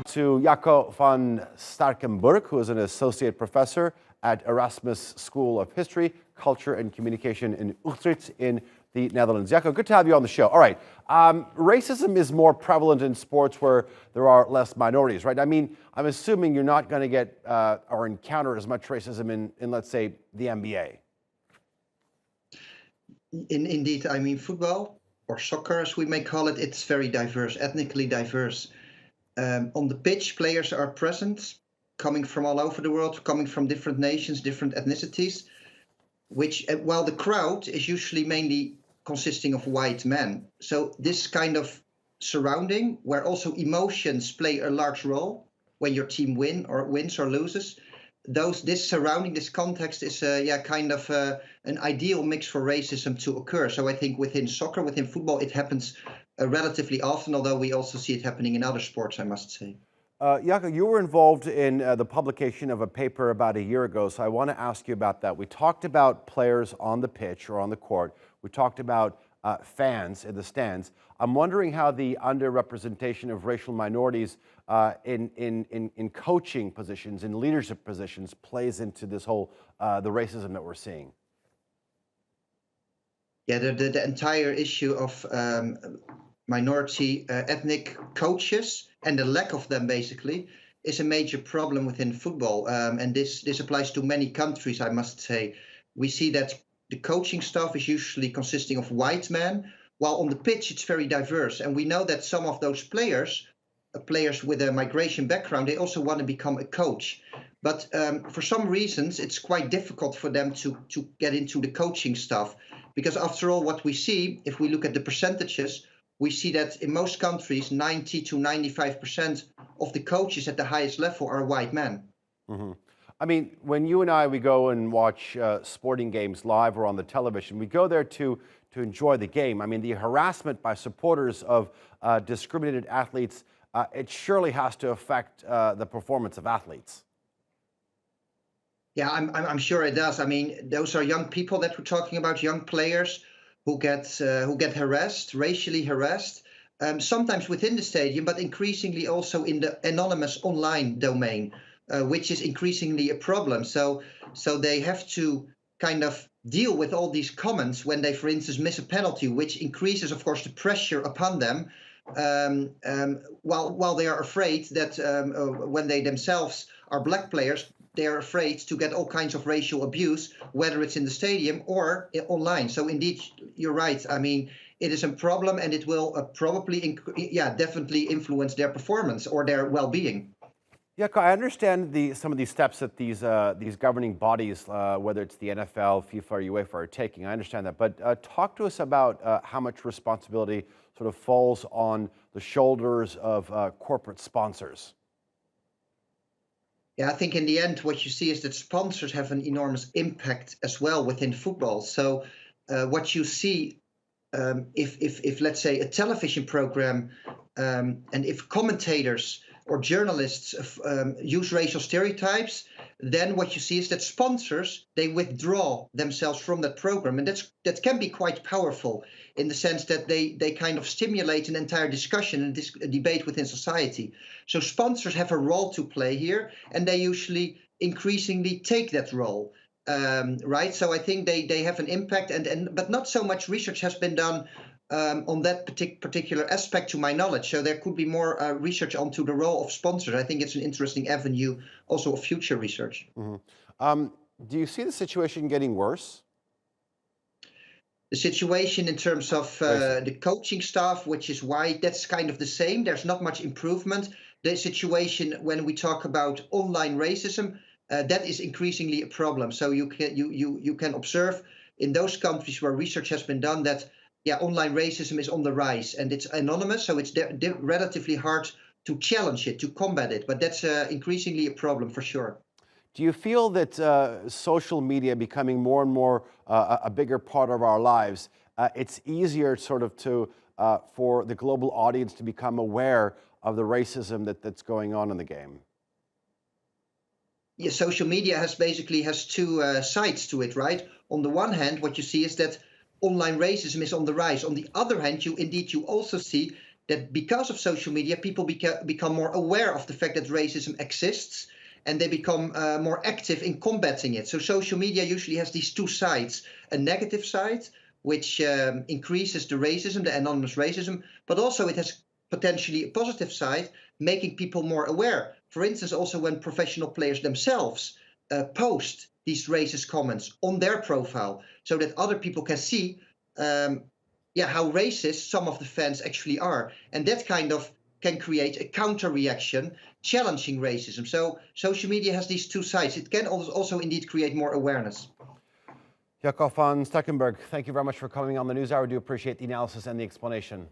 To Jacco van Sterkenburg, who is an associate professor at Erasmus School of History, Culture and Communication in Utrecht in the Netherlands. Jacco, good to have you on the show. All right, racism is more prevalent in sports where there are less minorities, right? I mean, I'm assuming you're not going to get or encounter as much racism in, let's say, the NBA. Indeed, I mean, football or soccer, as we may call it, it's very diverse, ethnically diverse. On the pitch, players are present, coming from all over the world, coming from different nations, different ethnicities, which, while the crowd is usually mainly consisting of white men. So this kind of surrounding, where also emotions play a large role when your team wins or loses, this surrounding, this context is kind of an ideal mix for racism to occur. So I think within soccer, within football, it happens relatively often, although we also see it happening in other sports, I must say. Jacco, you were involved in the publication of a paper about a year ago, so I want to ask you about that. We talked about players on the pitch or on the court. We talked about fans in the stands. I'm wondering how the underrepresentation of racial minorities in coaching positions, in leadership positions, plays into this whole, the racism that we're seeing. Yeah, the entire issue of minority ethnic coaches and the lack of them basically is a major problem within football. And this applies to many countries, I must say. We see that the coaching staff is usually consisting of white men, while on the pitch it's very diverse. And we know that some of those players with a migration background, they also want to become a coach. But for some reasons, it's quite difficult for them to get into the coaching staff. Because after all, what we see, if we look at the percentages, we see that in most countries, 90 to 95% of the coaches at the highest level are white men. Mm-hmm. I mean, when you and we go and watch sporting games live or on the television, we go there to enjoy the game. I mean, the harassment by supporters of discriminated athletes, it surely has to affect the performance of athletes. Yeah, I'm sure it does. I mean, those are young people that we're talking about, young players who get harassed, racially harassed, sometimes within the stadium, but increasingly also in the anonymous online domain, which is increasingly a problem. So they have to kind of deal with all these comments when they, for instance, miss a penalty, which increases, of course, the pressure upon them, while they are afraid that when they themselves are black players, they are afraid to get all kinds of racial abuse, whether it's in the stadium or online. So indeed, you're right. I mean, it is a problem, and it will probably, definitely influence their performance or their well-being. Yeah, I understand some of these steps that these governing bodies, whether it's the NFL, FIFA, or UEFA, are taking. I understand that, but talk to us about how much responsibility sort of falls on the shoulders of corporate sponsors. Yeah, I think in the end, what you see is that sponsors have an enormous impact as well within football. So what you see, if let's say a television program and if commentators or journalists use racial stereotypes, then what you see is that sponsors, they withdraw themselves from that program. And that can be quite powerful in the sense that they kind of stimulate an entire discussion and debate within society. So sponsors have a role to play here, and they usually increasingly take that role, right? So I think they have an impact, but not so much research has been done on that particular aspect, to my knowledge. So there could be more research onto the role of sponsors. I think it's an interesting avenue also of future research. Mm-hmm. Do you see the situation getting worse? The situation in terms of the coaching staff, which is white, that's kind of the same. There's not much improvement. The situation when we talk about online racism, that is increasingly a problem. So you can observe in those countries where research has been done that online racism is on the rise, and it's anonymous, so it's relatively hard to challenge it, to combat it. But that's increasingly a problem for sure. Do you feel that social media becoming more and more a bigger part of our lives, it's easier sort of for the global audience to become aware of the racism that's going on in the game? Yeah, social media has two sides to it, right? On the one hand, what you see is that online racism is on the rise. On the other hand, you also see that because of social media, people become more aware of the fact that racism exists, and they become more active in combating it. So social media usually has these two sides: a negative side, which increases the racism, the anonymous racism, but also it has potentially a positive side, making people more aware. For instance, also when professional players themselves post these racist comments on their profile, so that other people can see how racist some of the fans actually are. And that kind of can create a counter reaction challenging racism. So social media has these two sides. It can also indeed create more awareness. Jacco van Sterkenburg, thank you very much for coming on the NewsHour. I do appreciate the analysis and the explanation.